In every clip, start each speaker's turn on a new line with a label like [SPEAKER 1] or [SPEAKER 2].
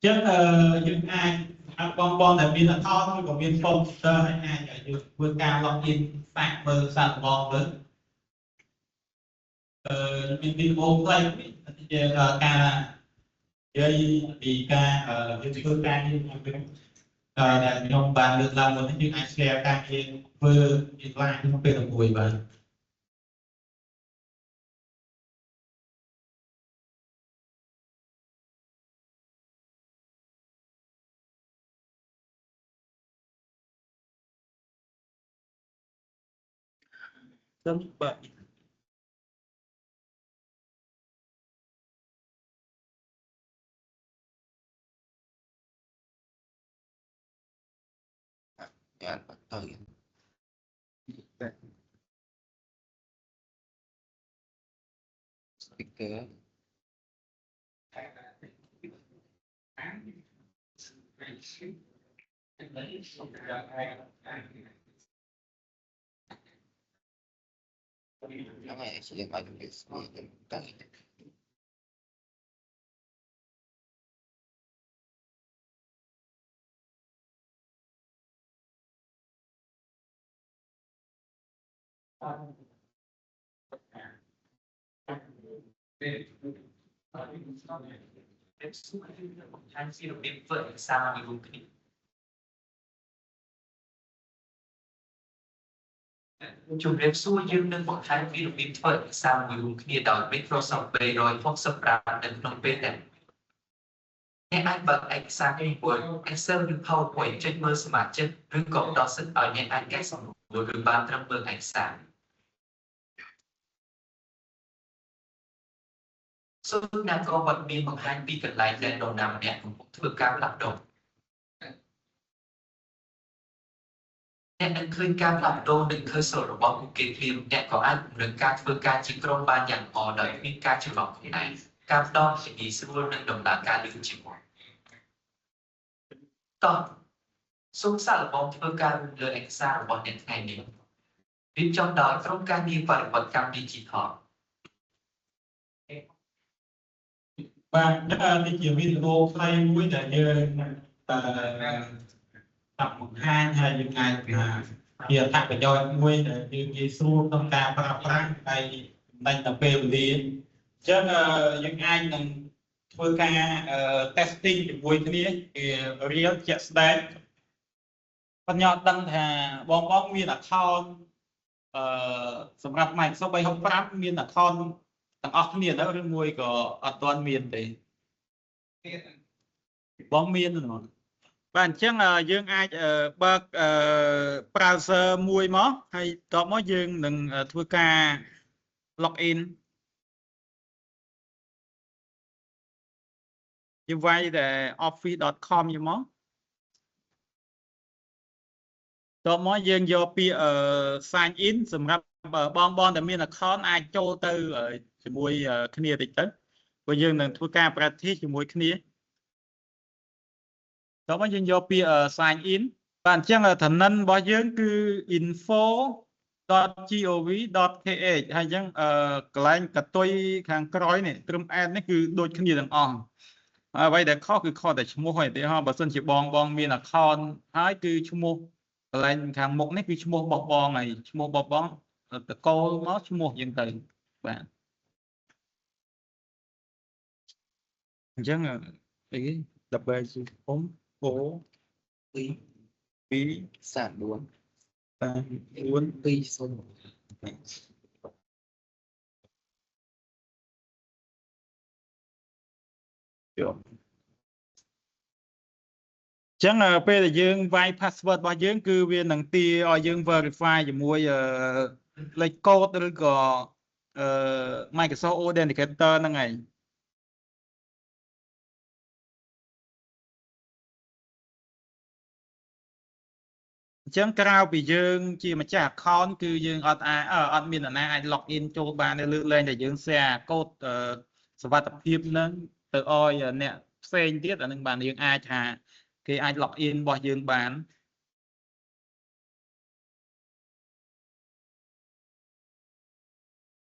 [SPEAKER 1] chứ những ai bon để biến là thon chứ còn biến computer hay ai ở dưới vừa cao login phạt mờ sàn bon với mình đi ôm play giờ ca chơi đi ca những phương ca như là trong bàn được làm một những ai share ca như vừa điện thoại nhưng mà về đồng bùi và sớm vậy
[SPEAKER 2] speaker nó này sẽ liên quan đến cái
[SPEAKER 3] Chúng rep xua dương nâng một hai video phim phơi sao dùng kia đòi Microsoft về rồi phong sập ra đến nông bên này. Nghe ai bật ảnh sang Word, Excel như PowerPoint trên mơ smart chất,ឬក៏ដកសិនឲ្យអ្នកអាចកែសម្រួលឬបានត្រឹមមើលឯកសារសូមអ្នកក៏វត្តមានបង្ហាញពីកន្លែងដែលនរណាម្នាក់កំពុងធ្វើការផ្លាស់ប្ដូរអ្នកនឹងឃើញការផ្លាស់ប្ដូរនិងឃើញសូលរបស់ពួកគេភ្លាមអ្នកក៏អាចពង្រឹងការធ្វើការជាក្រុមបានយ៉ាងល្អដោយគ្មានការច្រឡំគ្នាដែរការផ្ដល់សេរីស្រួលនិងដំណើរការលឿនជាងមុនតោះសូមសាកល្បងធ្វើការលើឯកសាររបស់អ្នកថ្ងៃនេះរៀបចំដោយក្រុមការងារបរិបទកម្ម Digital
[SPEAKER 1] បាទនេះជាវីដេអូខ្លីមួយដែលយើងដាក់បង្ហាញហើយយើងអាចជាអត្ថប្រយោជន៍មួយដែលយើងនិយាយស្រួលក្នុងការប្រើប្រាស់ហើយចំណេញទៅពេលវេលាអញ្ចឹងយើងអាចនឹងធ្វើការ testing ជាមួយគ្នាជា real ជាក់ស្ដែងបញ្ញត្តិដឹងថាបងមាន account សម្រាប់ Microsoft 365មាន account ទាំងអស់គ្នាទៅឬមួយក៏អត់ទាន់មានទេបងមានទេបាទអញ្ចឹងយើងអាចបើកbrowser មួយមកហើយតបមកយើងនឹងធ្វើការ login យើងវាយតែ office.com យកមកតបមកយើងយកពាក្យsign in សម្រាប់បងដែលមាន account អាចចូលទៅជាមួយគ្នាតិចទៅព្រោះយើងនឹងធ្វើការប្រតិជាមួយគ្នាតោះមកយើងយកពាក្យ sign in បាទអញ្ចឹងឋានៈរបស់យើងគឺ info.gov.kh ហើយអញ្ចឹងកន្លែងកតុយខាងក្រោយនេះត្រឹម add នេះគឺដូចគ្នាទាំងអស់អ្វីដែលខុសគឺខុសតែឈ្មោះហើយទេបើសិនជាបងមាន account ហើយគឺឈ្មោះកន្លែងខាងមុខនេះគឺឈ្មោះរបស់បងហើយឈ្មោះរបស់បងតកូលមកឈ្មោះយើងទៅបាទអញ្ចឹងអីដើម្បីសុខុមអូ2
[SPEAKER 2] 34
[SPEAKER 1] ចឹងពេលដែលយើងវាយ password របស់យើងគឺវានឹងទាឲ្យយើង verify ជាមួយលេខកូដឬក៏ Microsoft Authenticator ហ្នឹងឯងអញ្ចឹងក្រៅពីយើងជាម្ចាស់ account គឺយើងអត់មានអ្នកណាអាច log in ចូលបានលើកលែងតែយើង share កូដសុវត្ថិភាពហ្នឹងទៅឲ្យអ្នកផ្សេងទៀតអានឹងបានយើងអាចថាគេអាច log in របស់យើងបាន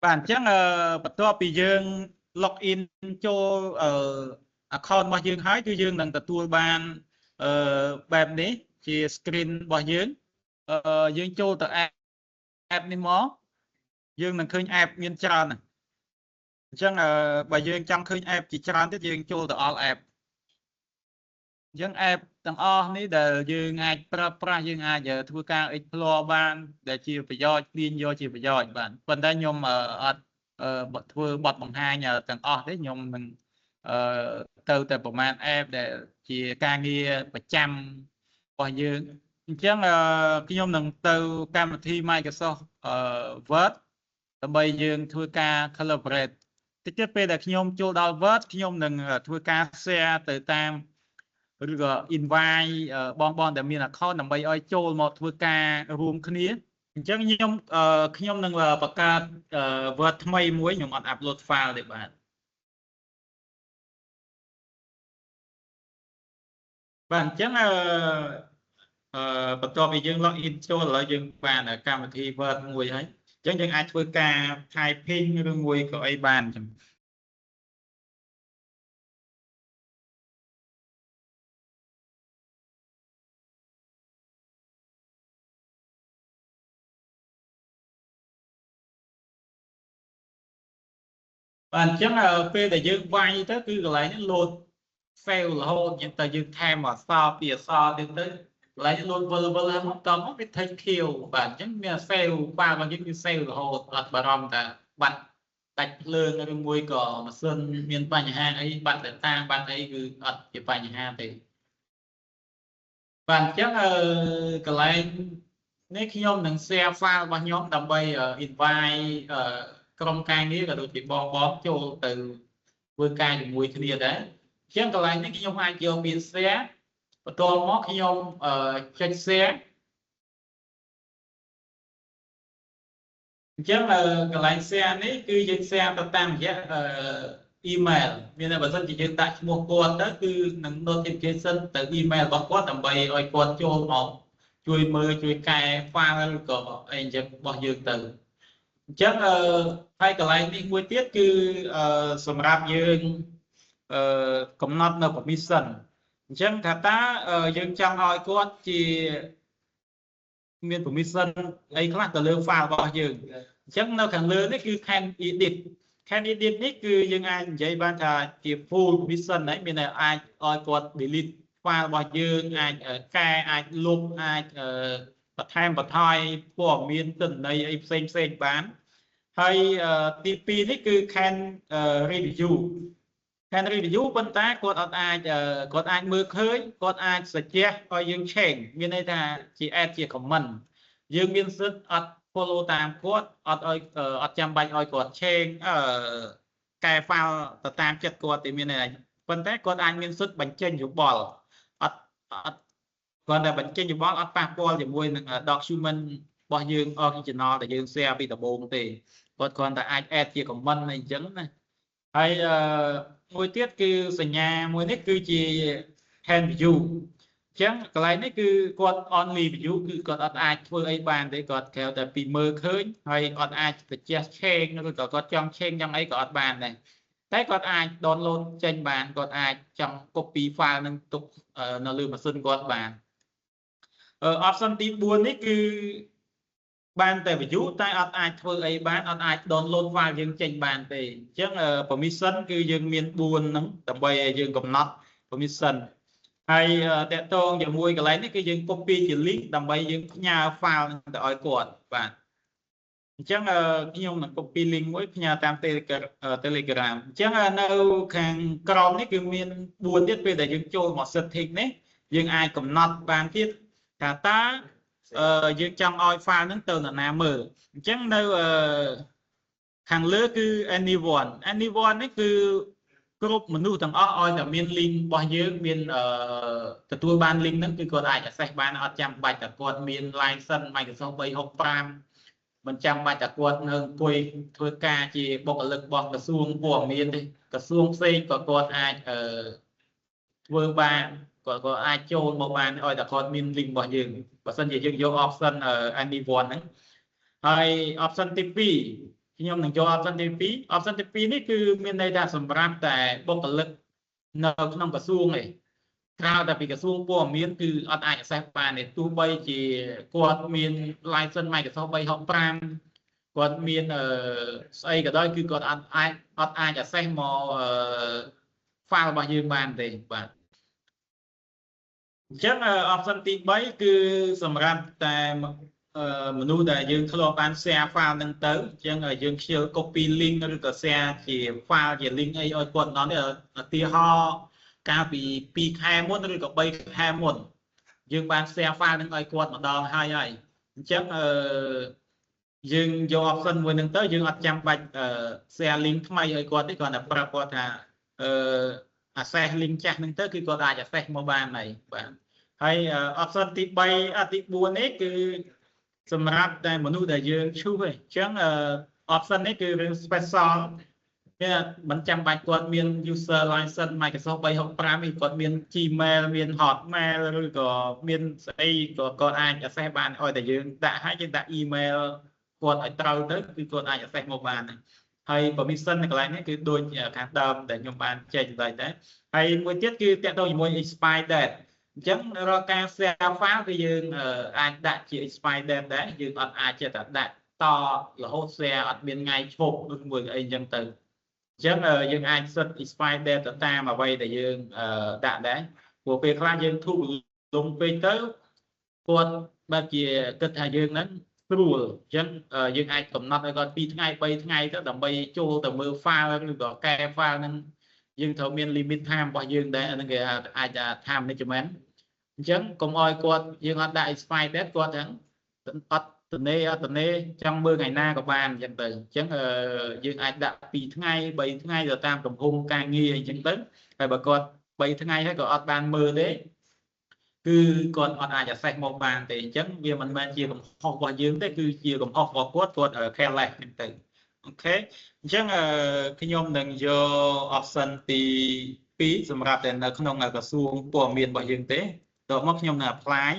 [SPEAKER 1] បាទអញ្ចឹងបន្ទាប់ពីយើង log in ចូល account របស់យើងហើយគឺយើងនឹងទទួលបានបែបនេះជា screen របស់យើងយើងចូលទៅ app នេះមកយើងនឹងឃើញ app មានច្រើនណាស់អញ្ចឹងបើយើងចង់ឃើញ app ជាច្រើនទៀតយើងចូលទៅ all app អញ្ចឹង app ទាំងអស់នេះដែលយើងអាចប្រើប្រាស់យើងអាចធ្វើការ explore បានដែលជាប្រយោជន៍ទាញយកជាប្រយោជន៍បាទប៉ុន្តែខ្ញុំអត់ធ្វើបទបង្ហាញទាំងអស់ទេខ្ញុំនឹងទៅតែប្រមាណ app ដែលជាការងារប្រចាំរបស់យើងអញ្ចឹងខ្ញុំនឹងទៅកម្មវិធី Microsoft Word ដើម្បីយើងធ្វើការ collaborate តិចទៀតពេលដែលខ្ញុំចូលដល់ Word ខ្ញុំនឹងធ្វើការ share ទៅតាមឬក៏ invite បងដែលមាន account ដើម្បីឲ្យចូលមកធ្វើការរួមគ្នាអញ្ចឹងខ្ញុំនឹងបង្កើត Word ថ្មីមួយខ្ញុំអត់ upload file ទេបាទបាទអញ្ចឹងបន្ទាប់ពីយើង log in ចូលឥឡូវយើងបានកម្មវិធី Word មួយហើយអញ្ចឹងយើងអាចធ្វើការ typing ឬមួយក៏អីបានអញ្ចឹងបាទអញ្ចឹងពេលដែលយើងវាយទៅគឺកន្លែងនេះ load fail រហូតអញ្ចឹងតែយើងថែមអក្សរពីអក្សរទៀតទៅកន្លែង load វិលហើយមកតមកវា take kill បាទអញ្ចឹងមាន fail បាទរបស់យើងគឺ fail រហូតអត់បារម្ភថាបាត់ដាច់ភ្លើងឬមួយក៏ម៉ាស៊ីនមានបញ្ហាអីបាត់ data បាត់អីគឺអត់ជាបញ្ហាទេបាទអញ្ចឹងកន្លែងនេះខ្ញុំនឹង share file របស់ខ្ញុំដើម្បី invite ក្រុមការងារក៏ដូចជាបងចូលទៅធ្វើការជាមួយគ្នាដែរអញ្ចឹងកន្លែងនេះខ្ញុំអាចយកមាន share បន្ទាប់មកខ្ញុំចុច share អញ្ចឹងកន្លែង share នេះគឺយើង share ទៅតាមរយៈemail មានតែបើសិនជាយើងដាក់ឈ្មោះគាត់ទៅគឺនឹង notification ទៅ email របស់គាត់ដើម្បីឲ្យគាត់ចូលមកជួយមើលជួយកែ file ឬក៏អីអញ្ចឹងរបស់យើងទៅអញ្ចឹងហើយកន្លែងនេះមួយទៀតគឺសម្រាប់យើងកំណត់នៅ permission អញ្ចឹងថាតើយើងចង់ឲ្យគាត់ជាមាន permission អីខ្លះទៅលើ file របស់យើងអញ្ចឹងនៅខាងលើនេះគឺ can edit នេះគឺយើងអាចនិយាយបានថាជា full permission ហើយមានតែអាចឲ្យគាត់ delete file របស់យើងអាចកែអាចលុបអាចបន្ថែមបន្ថយព័ត៌មានទិន្នន័យអីផ្សេងបានហើយទី2នេះគឺ can review ប៉ុន្តែគាត់អត់អាចមើលឃើញគាត់អាច suggest ឲ្យយើង change មានន័យថាជា add ជា comment យើងមានសិទ្ធិអត់ follow តាមគាត់អត់ចាំបាច់ឲ្យគាត់ change កែ file ទៅតាមចិត្តគាត់ទេមានន័យថាប៉ុន្តែគាត់អាចមានសិទ្ធិបញ្ចេញយោបល់អត់គាត់តែបញ្ចេញយោបល់អត់ប៉ះពាល់ជាមួយនឹង document របស់យើង original ដែលយើង share ពីដំបូងទេគាត់គ្រាន់តែអាច add ជា comment អីចឹងណាហើយមួយទៀតគឺសញ្ញាមួយនេះគឺជា hand view អញ្ចឹងកន្លែងនេះគឺគាត់ only view គឺគាត់អត់អាចធ្វើអីបានទេគាត់ក្រៅតែពីមើលឃើញហើយអត់អាច suggest change ឬក៏គាត់ចង់ change យ៉ាងអីក៏អត់បានដែរតែគាត់អាច download ចេញបានគាត់អាចចង់ copy file នឹងទុកនៅលើម៉ាស៊ីនគាត់បានoption ទី4នេះគឺបានតែ view តែអត់អាចធ្វើអីបានអត់អាច download file យើងចេញបានទេអញ្ចឹង permission គឺយើងមាន4ហ្នឹងដើម្បីឲ្យយើងកំណត់ permission ហើយតកតងជាមួយកន្លែងនេះគឺយើង copy ជា link ដើម្បីយើងផ្ញើ file ទៅឲ្យគាត់បាទអញ្ចឹងខ្ញុំនឹង copy link មួយផ្ញើតាម Telegram អញ្ចឹងនៅខាងក្រោមនេះគឺមាន4ទៀតពេលដែលយើងចូលមក setting នេះយើងអាចកំណត់បានទៀតថាតើយើងចង់ឲ្យ file ហ្នឹងទៅនរណាមើលអញ្ចឹងនៅខាងលើគឺ anyone នេះគឺគ្រប់មនុស្សទាំងអស់ឲ្យតែមាន link របស់យើងមានទទួលបាន link ហ្នឹងគឺគាត់អាច access បានអត់ចាំបាច់តែគាត់មាន license Microsoft 365មិនចាំបាច់តែគាត់នៅអង្គុយធ្វើការជាបុគ្គលិករបស់ក្រសួងព័ត៌មានទេក្រសួងផ្សេងក៏គាត់អាចធ្វើបានគាត់ក៏អាចចូលមកបានឲ្យតែគាត់មាន link របស់យើងបើសិនជាយើងយក option anyone ហ្នឹងហើយ option ទី2ខ្ញុំនឹងយក option ទី2នេះគឺមានន័យថាសម្រាប់តែបុគ្គលិក នៅក្នុងក្រសួងឯងក្រៅតែពីក្រសួងព័ត៌មានគឺអត់អាច access បានទេទោះបីជាគាត់មាន license Microsoft 365គាត់មានស្អីក៏ដោយគឺគាត់អត់អាច access មក file របស់យើងបានទេបាទអញ្ចឹង option ទី3គឺសម្រាប់តែមនុស្សដែលយើងធ្លាប់បាន share file ហ្នឹងទៅអញ្ចឹងយើងខ្ជិល copy link ឬក៏ share ជា file ជា link អីឲ្យគាត់ដល់នេះឧទាហរណ៍កាលពី2ខែមុនឬក៏3ខែមុនយើងបាន share file ហ្នឹងឲ្យគាត់ម្ដងហើយអញ្ចឹងយើងយក option មួយហ្នឹងទៅយើងអត់ចាំបាច់ share link ថ្មីឲ្យគាត់ទេគ្រាន់តែប្រាប់គាត់ថាaccess link ចាស់ហ្នឹងទៅគឺគាត់អាច access មកបានហើយបាទហើយ option ទី3ទី4នេះគឺសម្រាប់តែមនុស្សដែលយើងឈូសទេអញ្ចឹង option នេះគឺរឿង special គេមិនចាំបាច់គាត់មាន user license Microsoft 365ទេគាត់មាន Gmail មាន Hotmail ឬក៏មានស្អីក៏គាត់អាច access បានឲ្យតែយើងដាក់ឲ្យយើងដាក់ email គាត់ឲ្យត្រូវទៅគឺគាត់អាច access មកបានហើយ permission នៅកន្លែងនេះគឺដូចខាងដើមដែលខ្ញុំបានចែកចម្លែកដែរហើយមួយទៀតគឺតាក់ទងជាមួយ expire date អញ្ចឹងរាល់ការ share file គឺយើងអាចដាក់ជា expire date ដែរយើងអត់អាចចេះតែដាក់តរហូត share អត់មានថ្ងៃឈប់ឬមួយអីអញ្ចឹងទៅអញ្ចឹងយើងអាច set expire date ទៅតាមអ្វីដែលយើងដាក់ដែរព្រោះពេលខ្លះយើងធូរលំពេកទៅគាត់បែបជាគិតថាយើងហ្នឹងស្រួលអញ្ចឹងយើងអាចកំណត់ឲ្យគាត់2ថ្ងៃ3ថ្ងៃទៅដើម្បីចូលទៅមើល file ឬក៏កែ file ហ្នឹងយើងត្រូវមាន limit time របស់យើងដែរហ្នឹងគេអាច time management អញ្ចឹងកុំឲ្យគាត់យើងអត់ដាក់ expire date គាត់ហ្នឹងអត់ទនេចង់មើលថ្ងៃណាក៏បានអញ្ចឹងទៅអញ្ចឹងយើងអាចដាក់2ថ្ងៃ3ថ្ងៃទៅតាមទំហំការងារអញ្ចឹងទៅហើយបើគាត់3ថ្ងៃហើយក៏អត់បានមើលទេគឺគាត់អត់អាច access មកបានទេអញ្ចឹងវាមិនមែនជាកំហុសរបស់យើងទេគឺជាកំហុសរបស់គាត់ careless ហ្នឹងទៅអូខេអញ្ចឹងខ្ញុំនឹងយក option ទី2សម្រាប់តែនៅក្នុងក្រសួងព័ត៌មានរបស់យើងទេតោះមកខ្ញុំនឹង apply